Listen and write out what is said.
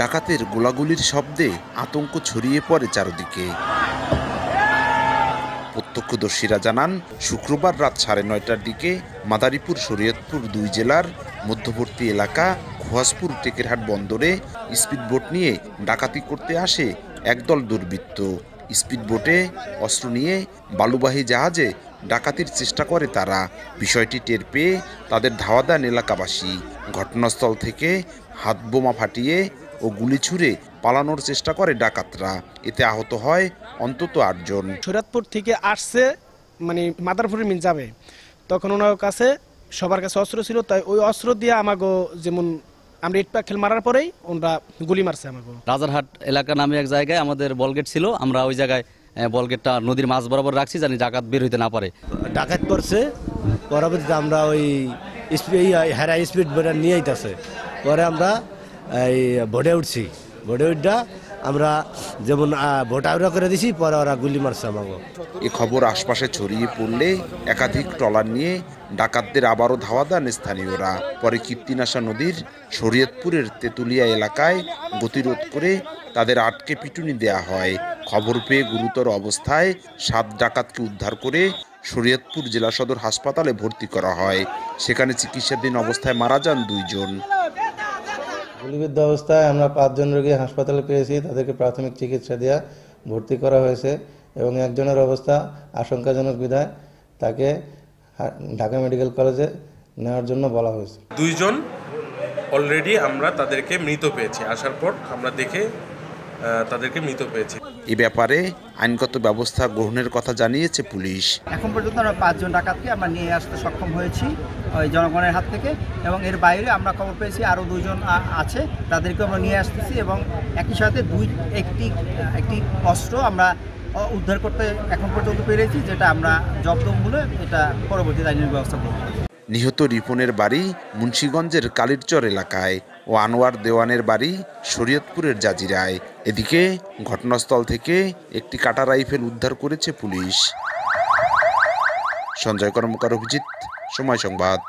ডাকাতের গোলাগুলির শব্দে আতঙ্ক ছড়িয়ে পড়ে চারদিকে। প্রত্যক্ষদর্শীরা জানান, শুক্রবার রাত 9:30টার দিকে মাদারীপুর শরীয়তপুর 2 জেলার মধ্যবর্তী এলাকা খোয়াজপুর টেকেরহাট বন্দরে স্পিডবোট নিয়ে ডাকাতি করতে আসে একদল দুর্বৃত্ত। স্পিডবোটে অস্ত্র নিয়ে বালুবাহী জাহাজে ডাকাতির চেষ্টা করে তারা। বিষয়টি টের পেয়ে তাদের ধাওয়া দেন এলাকাবাসী। ঘটনাস্থল থেকে হাতবোমা ফাটিয়ে ও গুলি ছুড়ে পালানোর চেষ্টা করে ডাকাতরা। এতে আহত হয় অন্তত 8 জন। শরীয়তপুর থেকে আসছে মানে মাদারপুরে মিল যাবে, তখন ওনার কাছে সবার কাছে অস্ত্র ছিল, তাই ওই অস্ত্র দিয়ে আমাকে যেমন আমরা ইট পাখেল মারার পরেই ওনারা গুলি মারছে আমাকে। রাজারহাট এলাকা নামে এক জায়গায় আমাদের বলগেট ছিল, আমরা ওই জায়গায় বলগেটটা নদীর মাঝ বরাবর রাখছি, জানি ডাকাত বের হইতে না পারে। ডাকাত পড়ছে, পরবর্তীতে আমরা ওই হেরা স্পিড বোট নিয়ে আইতাছে, পরে আমরা এই বোটে উঠছি। বোটে উঠা আমরা যেমন বোট আউরা করে দিছি, পরে ওরা গুলি মারছে আমাকে। এ খবর আশপাশে ছড়িয়ে পড়লে একাধিক ট্রলার নিয়ে ডাকাতদের আবারও ধাওয়া দেন স্থানীয়রা। পরে কীর্তিনাশা নদীর শরীয়তপুরের তেঁতুলিয়া এলাকায় গতিরোধ করে তাদের আটকে পিটুনি দেয়া হয়। খবর পেয়ে গুরুতর অবস্থায় 7 ডাকাতকে উদ্ধার করে শরীয়তপুর জেলা সদর হাসপাতালে ভর্তি করা হয়। সেখানে চিকিৎসাধীন অবস্থায় মারা যান 2 জন। গুলিবিদ্ধ অবস্থায় আমরা 5 জন রোগী হাসপাতালে পেয়েছি, তাদেরকে প্রাথমিক চিকিৎসা দেওয়া ভর্তি করা হয়েছে এবং একজনের অবস্থা আশঙ্কাজনক বিধায় তাকে ঢাকা মেডিকেল কলেজে নেওয়ার জন্য বলা হয়েছে। 2 জন অলরেডি আমরা তাদেরকে মৃত পেয়েছি, আসার পর আমরা দেখে তাদেরকে মৃত পেয়েছি। এ ব্যাপারে আইনগত ব্যবস্থা গ্রহণের কথা জানিয়েছে পুলিশ। এখন পর্যন্ত আমরা 5 জন ডাকাতকে আমরা নিয়ে আসতে সক্ষম হয়েছি ওই জনগণের হাত থেকে, এবং এর বাইরে আমরা খবর পেয়েছি আরও 2 জন আছে, তাদেরকে আমরা নিয়ে আসতেছি এবং একই সাথে একটি অস্ত্র আমরা উদ্ধার করতে এখন পর্যন্ত পেরেছি, যেটা আমরা জব্দ মূলে এটা পরবর্তী আইনের ব্যবস্থা করব। নিহত রিপনের বাড়ি মুন্সিগঞ্জের কালিরচর এলাকায় ও আনোয়ার দেওয়ানের বাড়ি শরীয়তপুরের জাজিরায়। এদিকে ঘটনাস্থল থেকে একটি কাটা রাইফেল উদ্ধার করেছে পুলিশ। সঞ্জয় কর্মকার, অভিজিৎ, সময় সংবাদ।